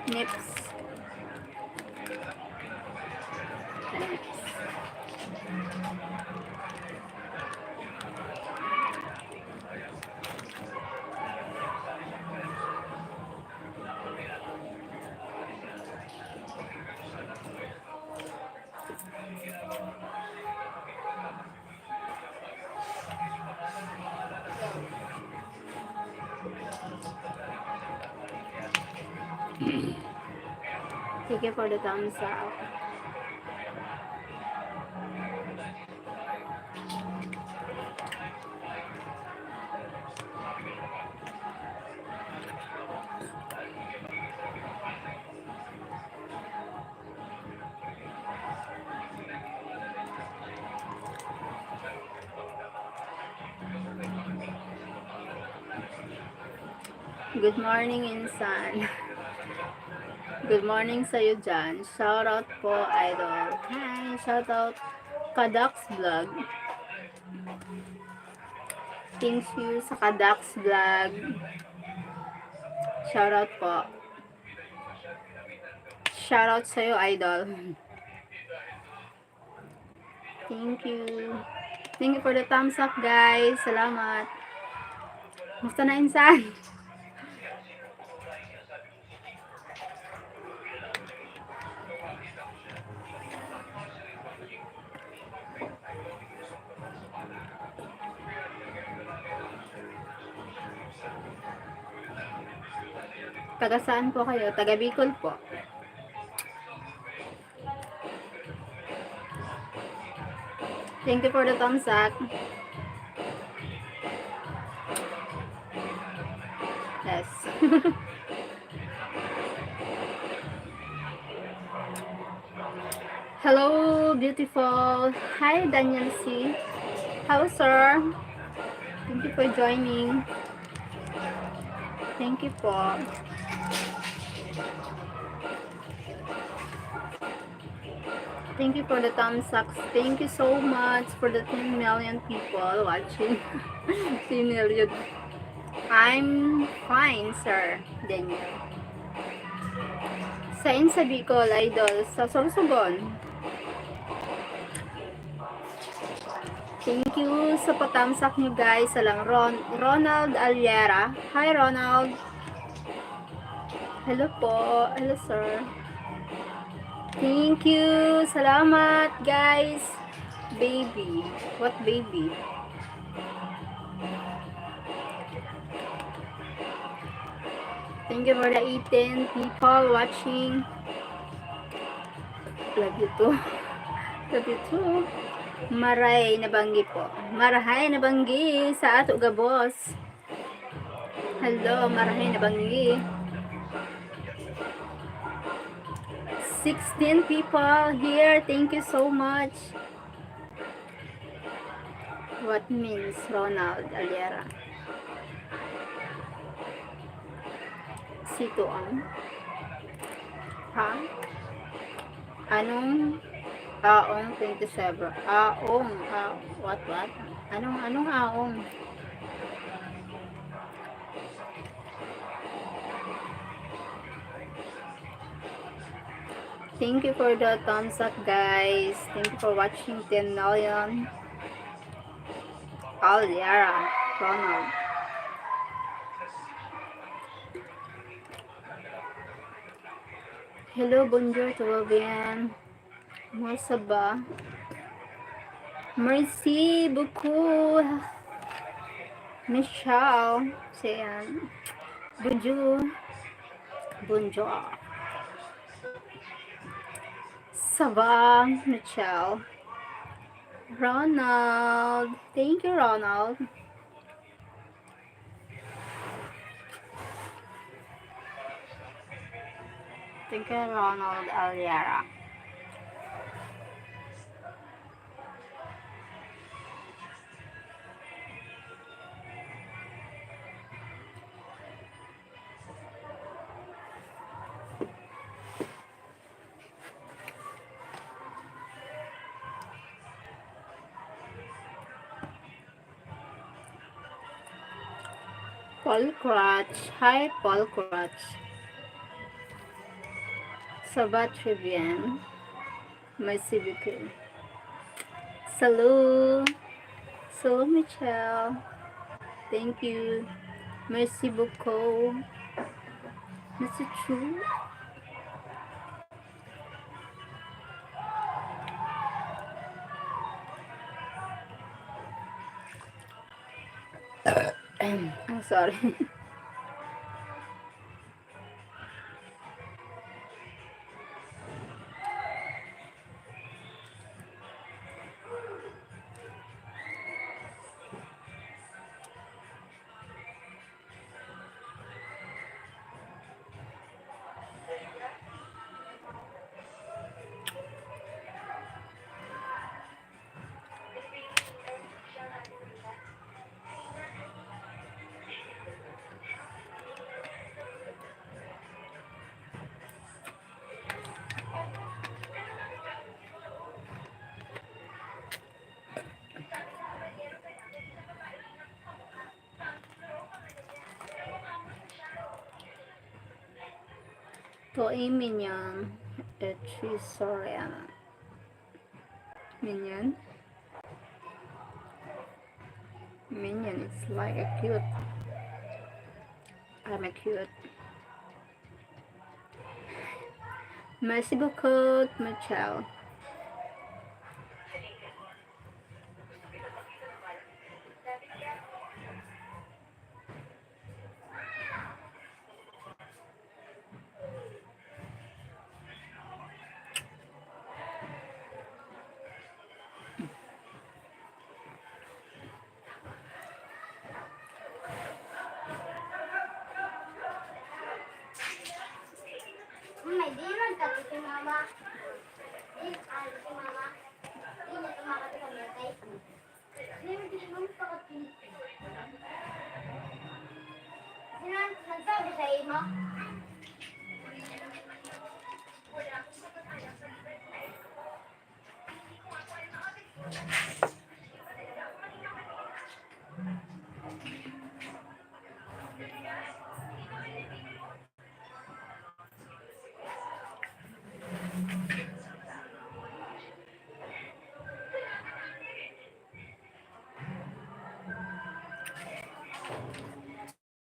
Nips. Nips. Thank you for the thumbs up. Good morning, Insan. Good morning sa'yo dyan. Shoutout po, idol. Hi, shoutout Kadax Vlog. Thank you sa Kadax Vlog. Shoutout po. Shoutout sa'yo, idol. Thank you. Thank you for the thumbs up, guys. Salamat. Musta na, Insan? Taga saan po kayo? Taga Bicol po. Thank you for the thumbs up. Yes. Hello, beautiful. Hi, Daniel C. Hello, sir. Thank you for joining. Thank you po. Thank you for the thumbs up. Thank you so much for the 10 million people watching. 10 million. I'm fine, sir. Daniel. Saan sa Bicol, idol? Sa Sorsogon. Thank you sa pa-thumbs up nyo, guys. Salang Ronald Aliera. Hi, Ronald. Hello po. Hello, sir. Thank you. Salamat, guys. Baby. What baby? Thank you for the 18 people watching. Love you too. Love you too. Maray nabanggi po. Marahay nabanggi sa ato gabos. Hello, marahay nabanggi. 16 people here. Thank you so much. What means Ronald Aliera? Sito ang? Ha? Anong? Aong 27. Aong. What? Anong aong? Thank you for the thumbs up, guys. Thank you for watching 10 million. Aliera, Ronald. Hello, bonjour, tout va bien? Moi, ça va? Merci beaucoup, Michelle. C'est bonjour. Bonjour. Ça va, Michelle? Ronald. Thank you, Ronald. Thank you, Ronald Aliera. Paul Crutch. Hi, Paul Crutch. Ça va très bien. Merci beaucoup. Salut. Salut, Michelle. Thank you. Merci beaucoup. Merci Chu. I'm sorry. Toi mignon. Et tu serais mignon. Minion is like a cute. I'm a cute. Merci beaucoup, Michelle. May di man kasi si mama. Di si mama. Di niya tumakas sa birthday. Di mo di mo pakapin. Sinan nagsabi sa imo.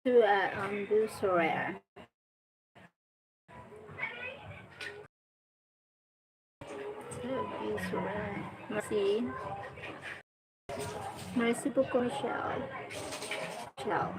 To do so rare. To be so rare. Merci. Merci beaucoup, Michelle. Michelle.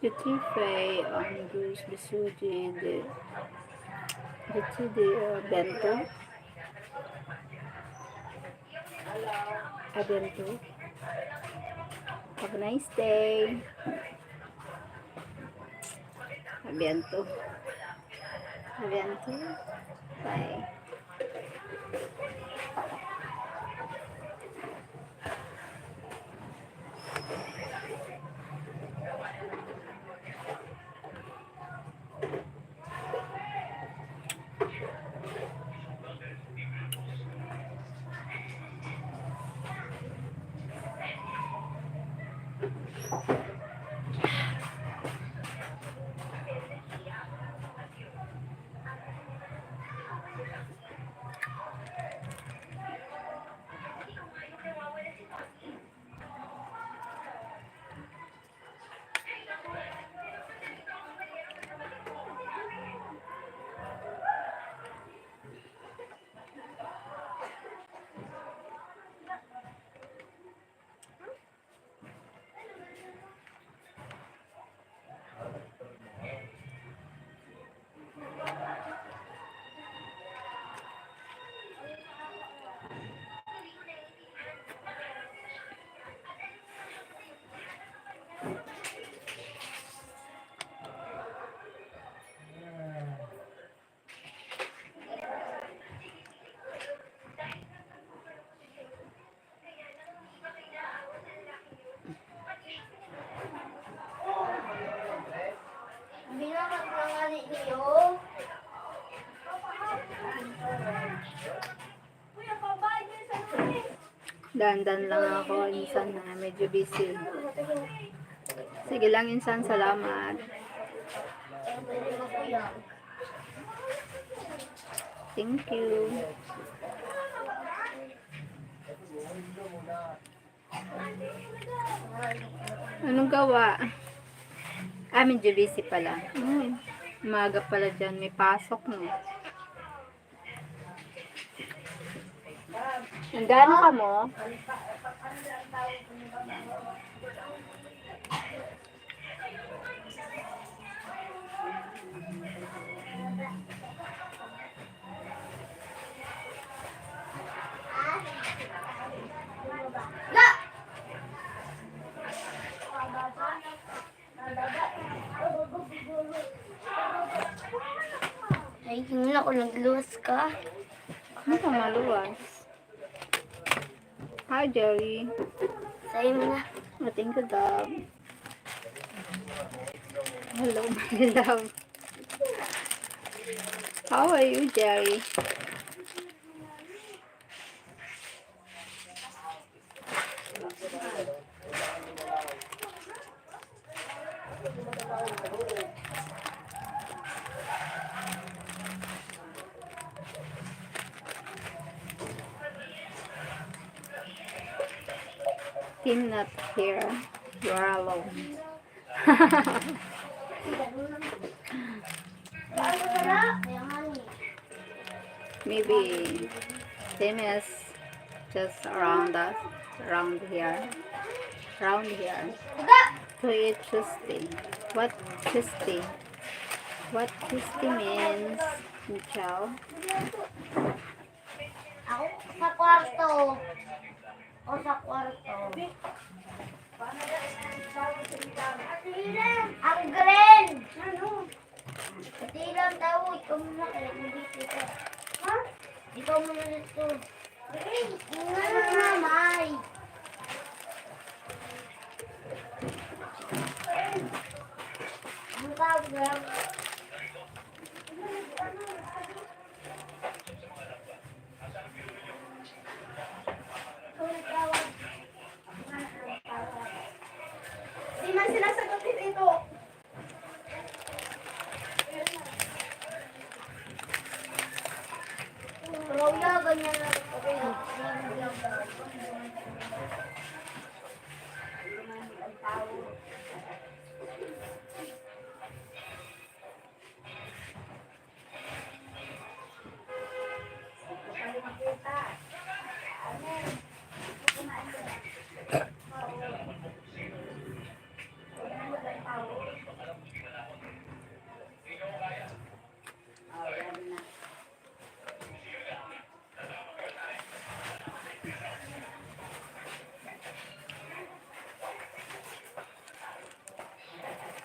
Petit fait douce bisous de bento. A bento. Have a nice day. A bento. A bento. Bye. Binakat na nga niyo. Dandan lang ako, insan na medyo busy. Sige lang insan, salamat. Thank you. Anong gawa? Ah, medyo busy pala. Umaga pala dyan, may pasok no. Gano'n ka mo? Ay, hindi ako nagluwas ka. Ano ka maluwas? Hi, Jerry. Sa'yo mo na. Oh, thank you, dog. Hello, my love. How are you, Jerry? Tim not here. You are alone. Maybe Tim is just around us, around here. To eat Tuesday. What Tuesday? What Tuesday means, Michelle? Ako sa kwarto. O sa kwarto. Ang green! Ano? Pati lang daw. Ikaw muna. Kaya hindi kita. Ha? Ikaw muna dito. Ano namay? Ang tawag lang. Di man sila sagutin ito. Rauya, ganyan lang.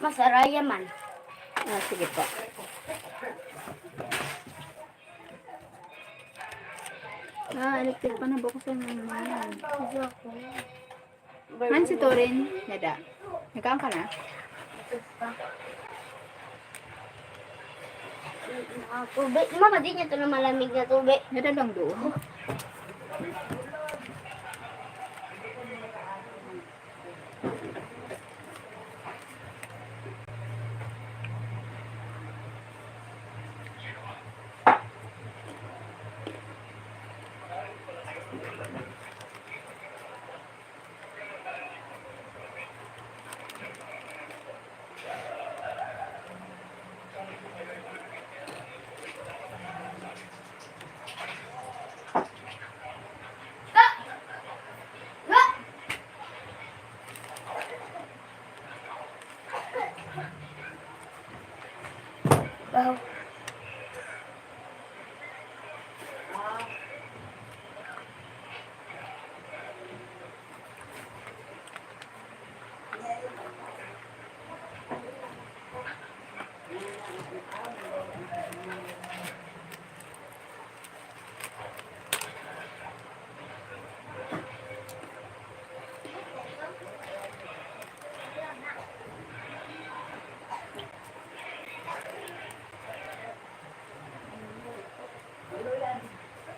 Masaraya man. Ah, sige po. Ah, electric pa na bukusan mo naman. Man si Torin, nada. Nagkaan ka na? Tubig. Mama, di niya ito na malamig na tubig. Nada lang doon. Wow.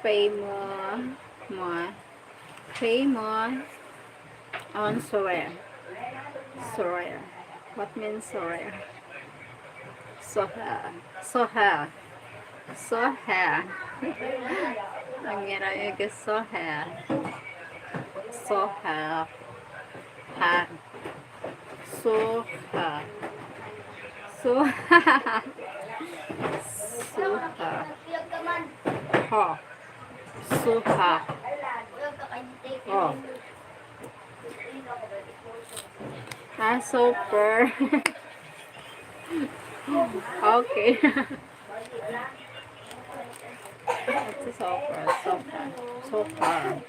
Famous, famous on Soraya. Soraya. What means Soraya? Soha. Soha. Soha. Ang hirap yung Soha. Soha. Ha. Soha. Soha. Soha. Ha. Soha. Oh. Ah, super. Okay. It's a super. Super. Super.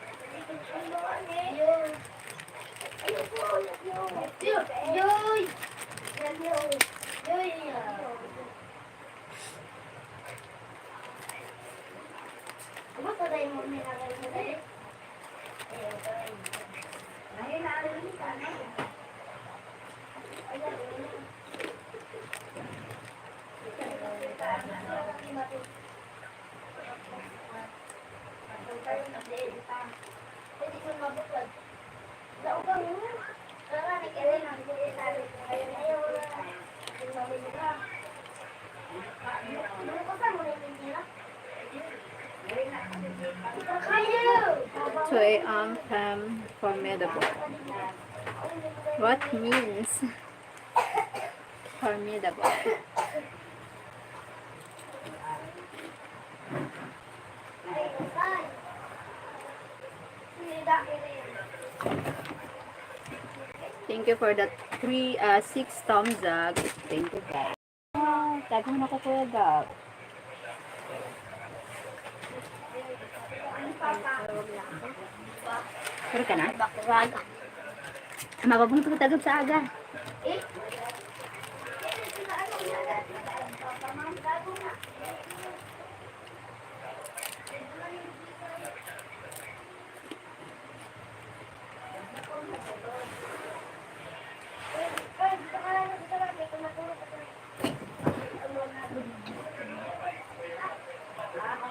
So, formidable. What means formidable? Thank you for the 6 thumbs up. Thank you guys. Oh, tagang ako Kuya Gab. Pero ka na? Bakuraga. Mababang tagab sa aga.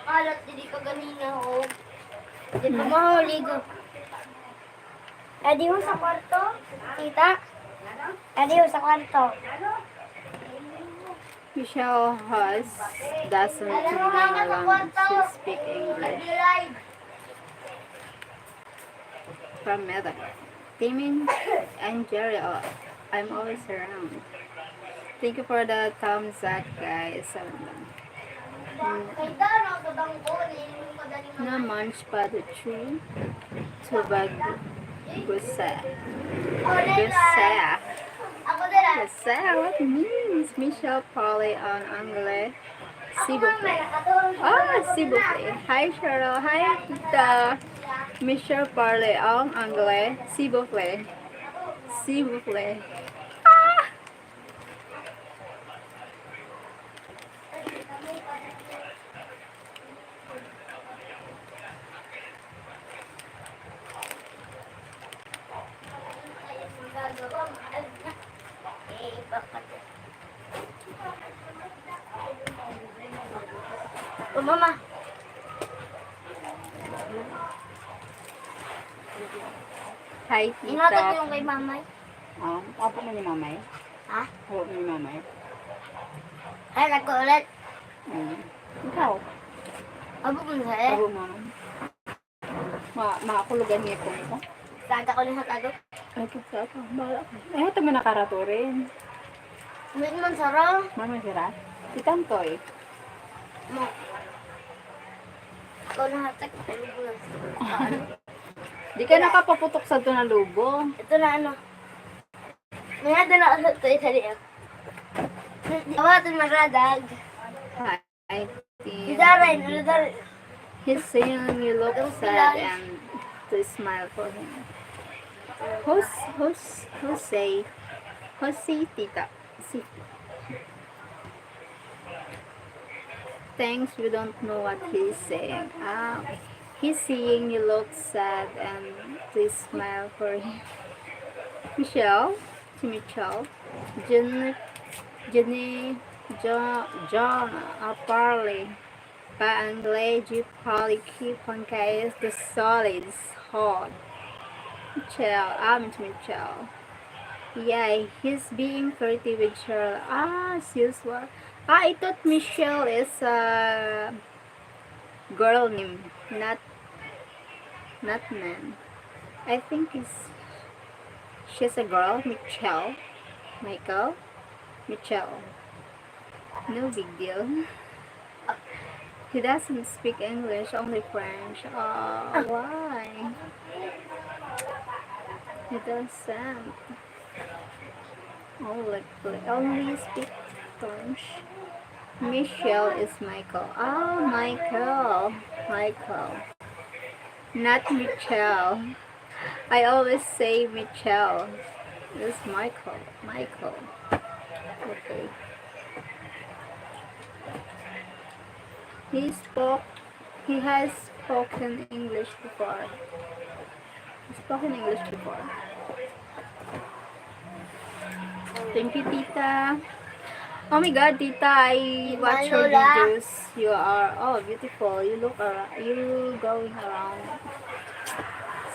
Akalat, hindi ka ganina ho. Hindi pa mahuligo. Adi ho sa kwarto, tita. Adi ho sa kwarto. Michelle has doesn't know to speak English. From Meta. Timmy and Jerry, I'm always around. Thank you for the thumbs up, guys. Naman pa the tree to bag gusa. Gusa. Gusa, what means Michelle Polly on Angle? Sibuple. Oh, Sibuple. Hi, Cheryl. Hi, Tita. Michelle Polly on Angle. Sibuple. Sibuple. Oh, mama. Hi, Inatot Tita. yung kay mamay. Apo mo ni Mamay? Ha? Apo mo ni Mamay? Ay, nagko ulit. Ikaw? Abo mo sa'yo. Apo mo. Makakulugan niya po ito. Tata ko lang sa tago. Ay, kasi ako. Bala ko. Eh, ito mo nakarato rin. Ulit man sarang. Mama, sira? Itantoy. Mo. Ikaw lang hatak. Tulog mo lang. Di ka nakapaputok sa ito na lubo. Ito na ano. Ngayon doon ako sa ito isa liyak. Awa ito maradag. Hi, Si Tim. Darren, ano Darren? He's saying you look Anong sad sila? and to smile for him. Who's say tita? Si, thanks, we don't know what he's saying. He's saying you look sad and to smile for him. Michelle, si Michelle, Jenny, Jenny, John, Parley, Paanglegi, Poliki, Pancais, the solids, hot. Michelle, it's Michelle. Yeah, he's being flirty with Cheryl. As usual. I thought Michelle is a girl name, not man. I think she's a girl, Michelle. Michael, Michelle. No big deal. He doesn't speak English, only French. Why? He doesn't. Only speak French. Michelle is Michael. Michael. Michael. Not Michelle. I always say Michelle. It's Michael. Michael. Okay. He spoke. He has spoken English before. He's spoken English before. Thank you, Tita. Oh my God, Tita, I watch your videos. You are beautiful. You look around. You going around.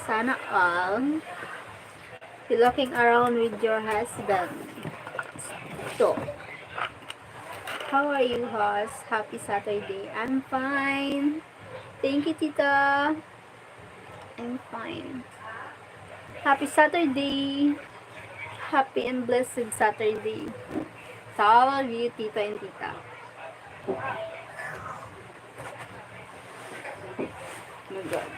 Sana all. You looking around with your husband. So, how are you, host? Happy Saturday. I'm fine. Thank you, Tita. I'm fine. Happy Saturday. Happy and blessed Saturday. To all of you, Tita and Tita. Oh my God.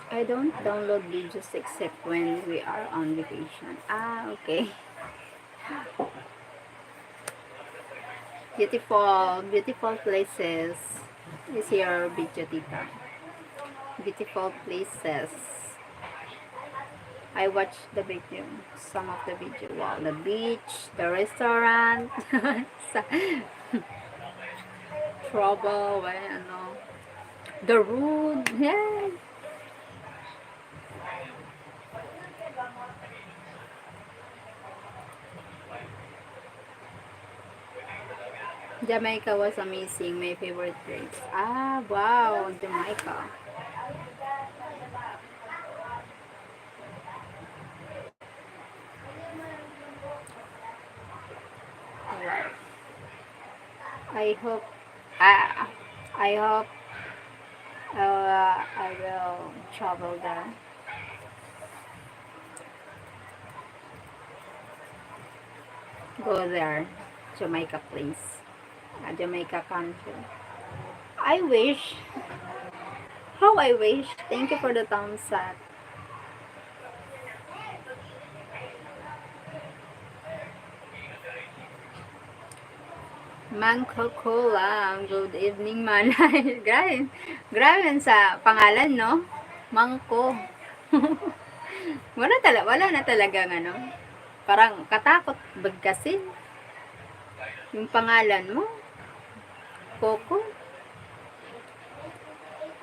I don't download videos except when we are on vacation. Okay. Beautiful, beautiful places. Is your video, Tita. Beautiful places. I watched the video, some of the video. Wow, the beach, the restaurant, trouble, the road. Yeah. Jamaica was amazing. My favorite place. Wow, Jamaica. Wow. I hope. Uh, I hope I will travel there. Go there, Jamaica place. Jamaica country. I wish. How I wish. Thank you for the thumbs up. Mangkokola. Good evening, Manay. Grabe. Grabe sa pangalan, no? Mangko. Wala na talagang parang katakot bagkasin yung pangalan mo. Coco.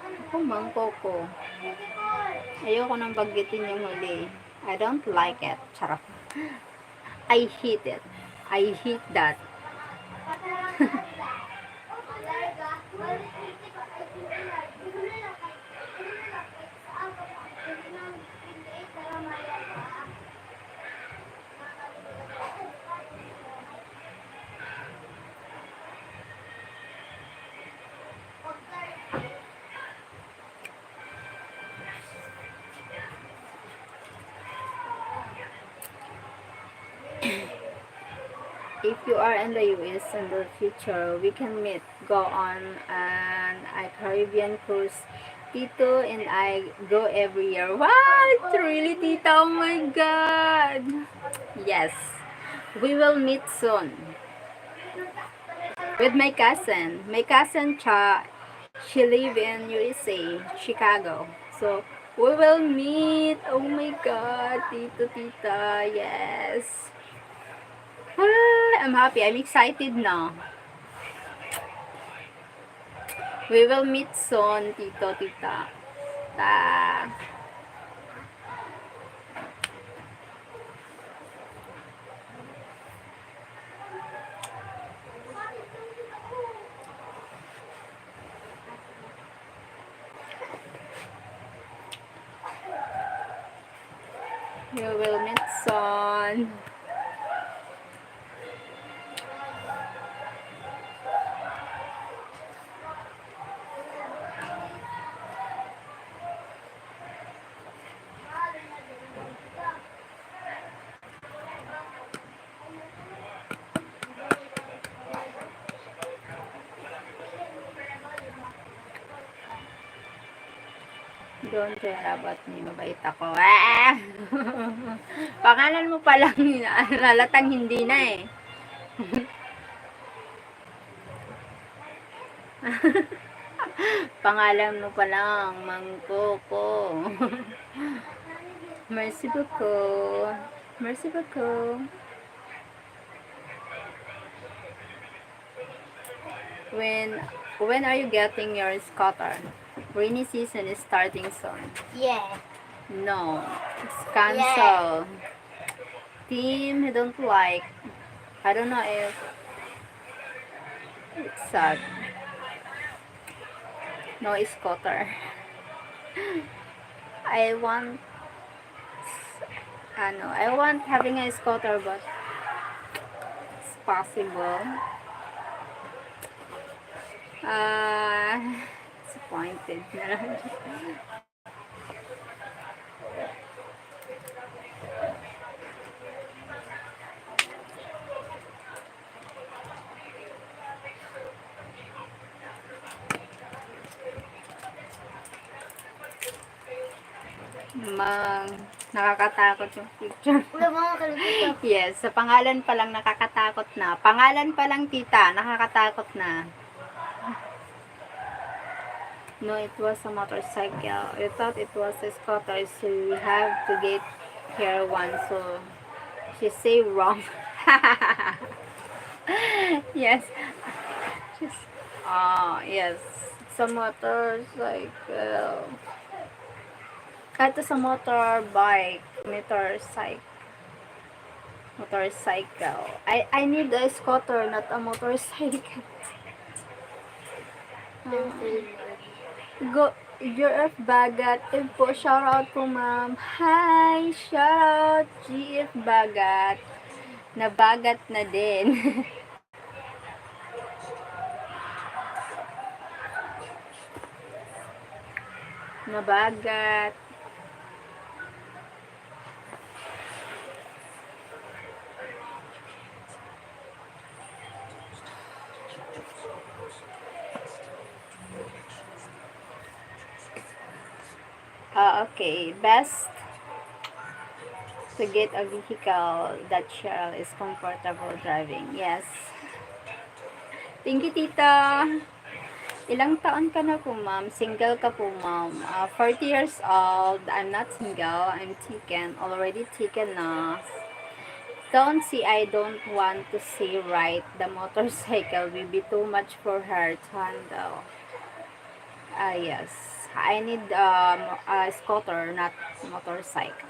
Ako, Mangkoko. Ayoko nang baggitin yung huli. I don't like it. Charot. I hate it. I hate that. if you are in the US in the future, we can meet, go on a Caribbean cruise. Tito and I go every year. What? Really, Tita? Oh my God. Yes. We will meet soon. With my cousin. My cousin, she live in USA, Chicago. So, we will meet. Oh my God. Tito, Tita. Yes. I'm happy. I'm excited now. We will meet soon, Tito, Tita. Ta. We will meet soon. Don't care about me. Mabait ako. Ah! Pangalan mo pa lang, lalatang hindi na eh. Pangalan mo pa lang, Mangkoko. Merci beaucoup. Merci beaucoup. When are you getting your scooter? Rainy season is starting soon. Yeah. No, it's cancel. Team, I don't like. I don't know if it's sad. No scooter. I want, I want having a scooter, but it's possible. Disappointed na lang. Nakakatakot yung picture. Wala mga kalabito. Yes, sa pangalan pa lang nakakatakot na. Pangalan pa lang, tita, nakakatakot na. No, it was a motorcycle. I thought it was a scooter, so we have to get here one. So she say wrong. Yes. She's, yes. It's a motorcycle. Ito sa motorcycle. I need a scooter, not a motorcycle. Go, GF Bagat. Po, shout out po, ma'am. Hi, shout out, GF Bagat. Nabagat na din. Nabagat. Okay. Best to get a vehicle that Cheryl is comfortable driving. Yes. Thank you, tita. Ilang taon ka na po, ma'am? Single ka po, ma'am? 40 years old. I'm not single. I'm taken. Already taken na. Don't see, I don't want to say right. The motorcycle will be too much for her to handle. Yes. I need a scooter, not motorcycle.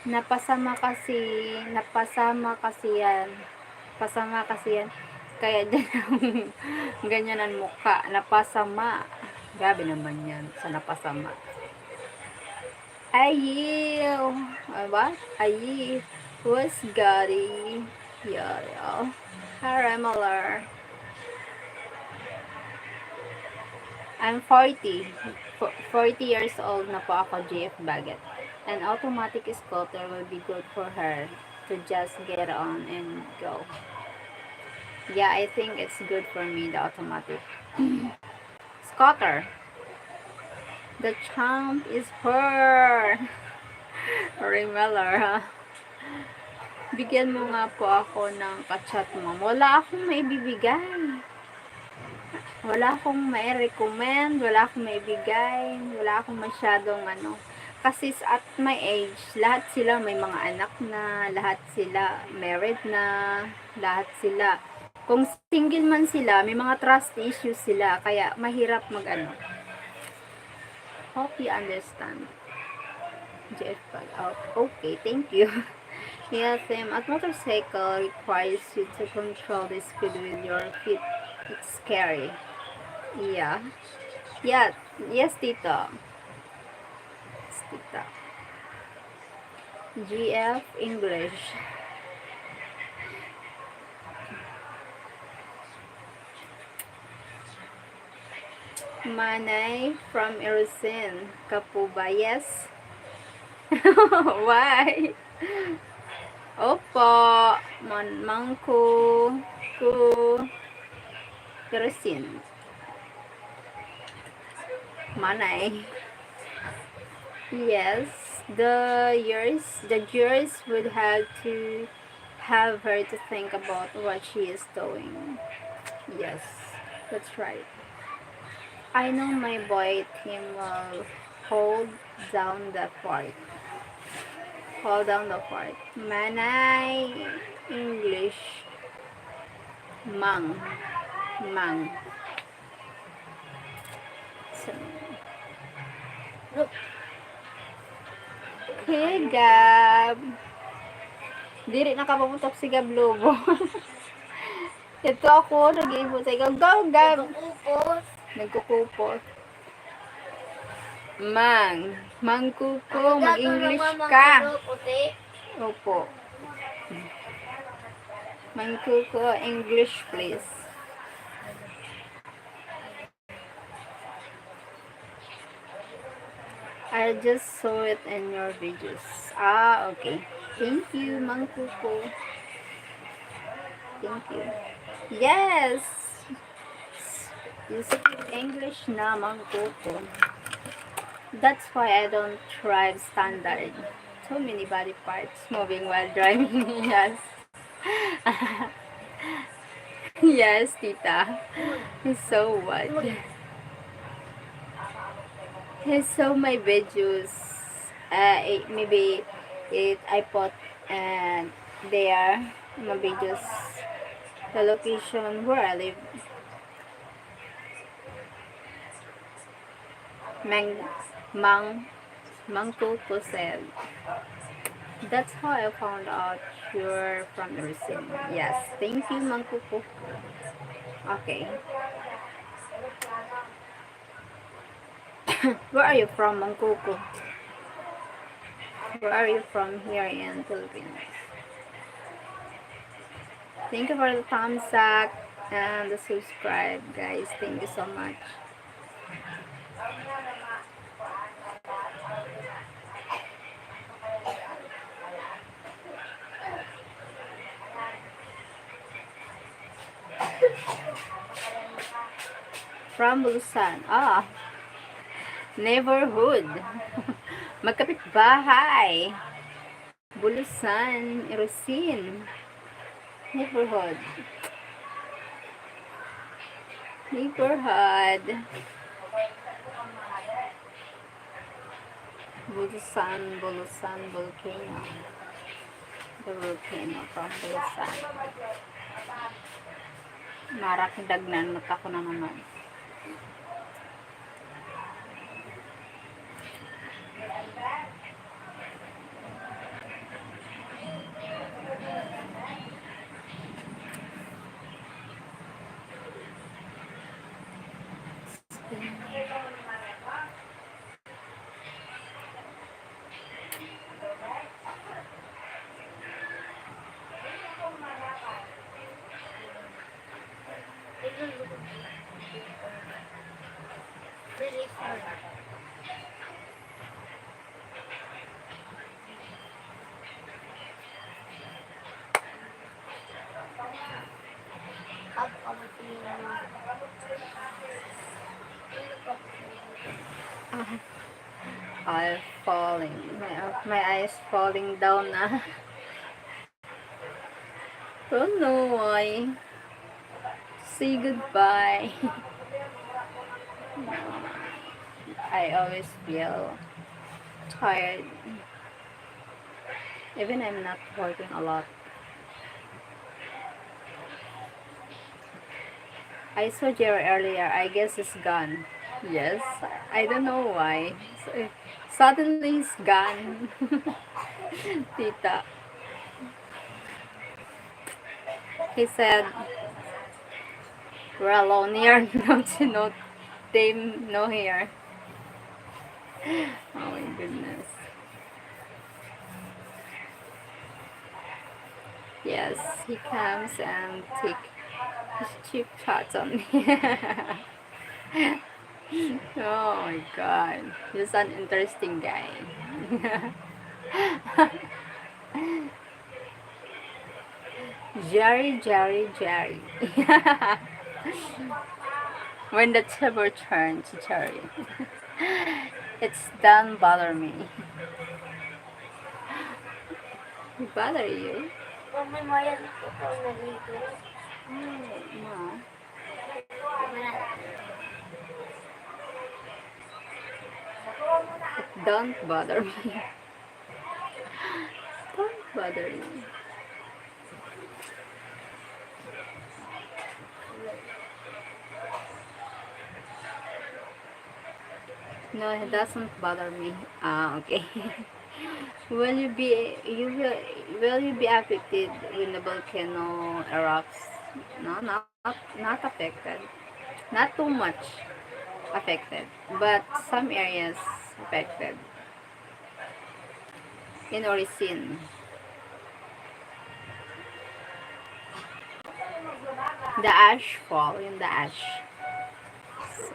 Napasama kasi yan. Pasama kasi yan. Kaya ganyan ang mukha. Napasama. Grabe naman yan sa napasama. Ayaw. What? Ayaw. Who's Gotti? Yo. Harameller. I'm 40. 40 years old na po ako, GF Bagat. An automatic scooter will be good for her. to just get on and go. Yeah, I think it's good for me, the automatic. Scooter. The champ is her. Ray Miller, ha? Bigyan mo nga po ako ng kachat mo. Wala akong maibibigay. Wala akong mai-recommend. Wala akong maibigay. Wala akong masyadong ano. Kasi at my age, lahat sila may mga anak na. Lahat sila married na. Lahat sila. Kung single man sila, may mga trust issues sila. Kaya mahirap mag-ano. Hope you understand. Jeff out. Okay, thank you. Yes, at motorcycle requires you to control the speed with your feet. It's scary. Yeah. Yeah. Yes, Tito. Yes, Tita. GF English. Manay from Erosin. Kapuba. Yes. Why? Opo. Mangku. Ku. Erosin. Manay. Yes, the jurors would have to have her to think about what she is doing. Yes, that's right. I know my boy team will hold down the fort. Hold down the fort. Manay English. Mang. Mang. So, hey, Gab. Diri nakapaputok si Gab Lobo. Ito ako, nag-iibot sa ikaw. Go, Gab! Nagkukupos. Mangkuko, mag-English ka. Opo. Mangkuko, English please. I just saw it in your videos. Ah, okay. Thank you, Mangkuko. Thank you. Yes! You speak English na, Mangkuko. That's why I don't drive standard. Too many body parts moving while driving. Yes. Yes, Tita. So what? So my videos, maybe I put there my videos, the location where I live. Mangkuko said. That's how I found out you're from Erosin. Yes, thank you, Mangkuko. Okay. Where are you from, Mangkuko? Where are you from here in Philippines? Thank you for the thumbs up and the subscribe, guys. Thank you so much. From Bulusan. Ah, neighborhood. Magkapit bahay. Bulusan, Erosin. Neighborhood. Neighborhood. Bulusan, volcano. The volcano from Bulusan. Marak dagnan, mata ko na naman. All falling. My eyes falling down na. Don't know why. Say goodbye. I always feel tired. Even I'm not working a lot. I saw Jerry earlier. I guess he's gone. Yes. I don't know why. So, suddenly he's gone. Tita. He said, we're alone here. Don't you know? They know here. Oh my goodness. Yes, he comes and take his cheap shots on me. Oh my god. He's an interesting guy. Jerry, Jerry, Jerry. When the table turns, Jerry. It's done bother me. Bother you? Mamaya ko ito naligo. No. Don't bother me. Don't bother me. No, it doesn't bother me. Ah, okay. Will you be affected when the volcano erupts? No, not affected. Not too much affected, but some areas affected. In Oricin, the ash fall in the ash. So,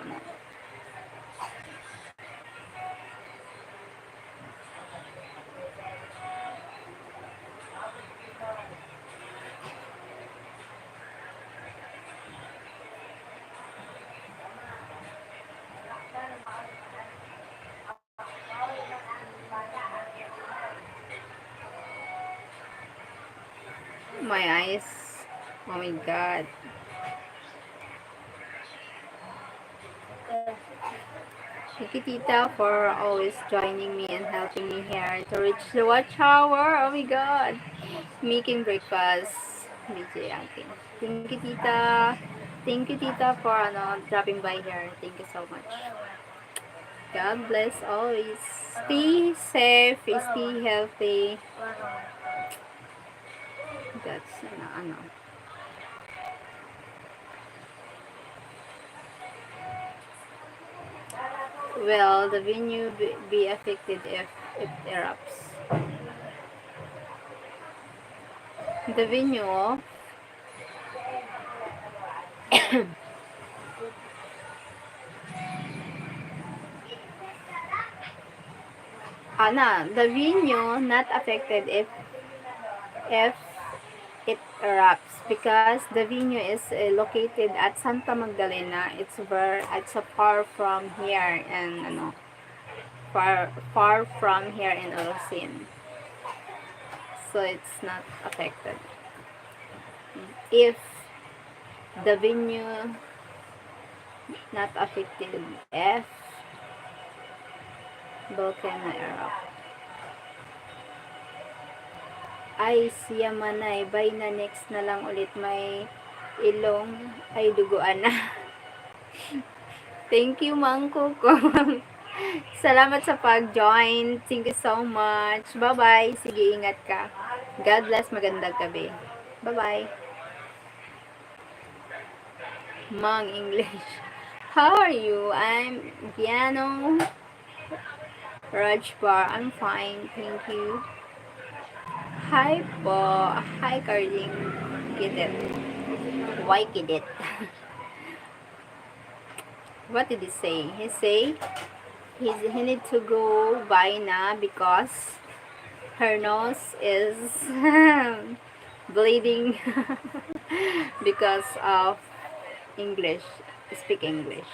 my eyes. Oh my god. Thank you, Tita, for always joining me and helping me here to reach the watchtower. Oh my god. Making breakfast. BJ akin. Thank you, Tita. Thank you, Tita, for dropping by here. Thank you so much. God bless always. Stay safe, stay healthy. That's, Well, the venue be affected if it erupts. The venue, the venue not affected if it erupts because the venue is located at Santa Magdalena. It's a far from here and far from here in Olosin. So it's not affected. If the venue not affected if volcano erupt. Ay, siya manay. Bye na, next na lang ulit. May ilong ay duguan na. Thank you, Mang Kuko. Salamat sa pag-join. Thank you so much. Bye-bye. Sige, ingat ka. God bless. Magandang gabi. Bye-bye. Mang English. How are you? I'm Piano Rajbar. I'm fine. Thank you. Hi po. Hi, Carding. Kidit. Why Kidit? What did he say? He need to go by na because her nose is bleeding because of English. Speak English.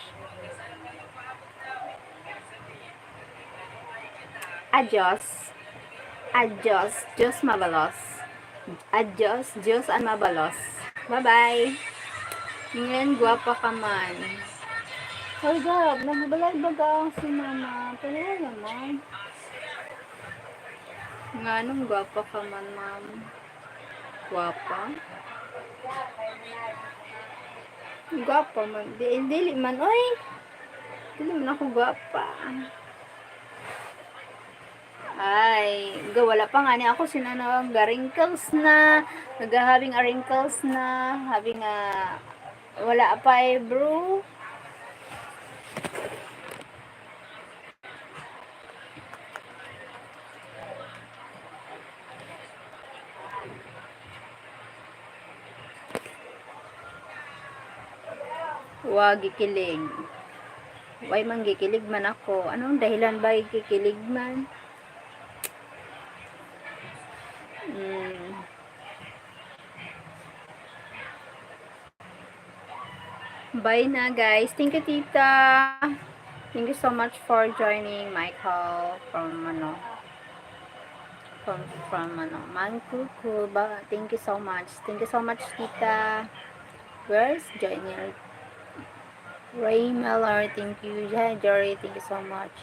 Adios. Adios. Diyos mabalos. Adios. Diyos ang mabalos. Bye-bye. Ngayon, guwapa ka man. Hold up. Nagbalay baga si mama. Pero naman. Nga nung guwapa ka man, ma'am. Guwapa? Guwapa man. Dili man. Oy! Dili man ako guwapa. Ay, wala pa nga ni ako sinanawang wrinkles na, nag-having a wrinkles na, having a, wala pa eh, bro. Wag gikilig. Why man gikilig man ako? Anong dahilan ba gikilig man? Bye na guys. Thank you tita. Thank you so much for joining Michael from Mankuku. Thank you so much. Thank you so much tita. Where's joining? Ray Miller, thank you. Jory, thank you so much.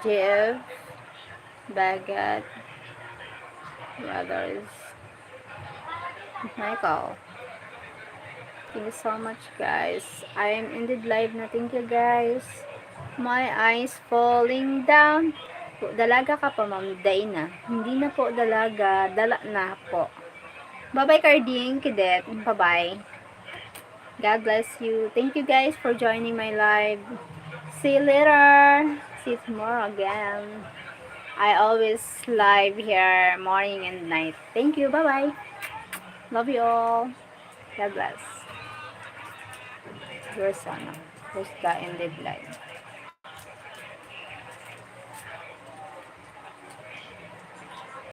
JF Bagat Brothers Michael, thank you so much guys. I am indeed live na. Thank you guys. My eyes falling down. Dalaga ka pa ma'am, day na. Hindi na po dalaga, dala na po. Bye bye Carding, Kidet. Bye bye. God bless you. Thank you guys for joining my live. See you later. See you tomorrow again. I always live here morning and night. Thank you. Bye bye. Love you all. God bless. Where's the ended live?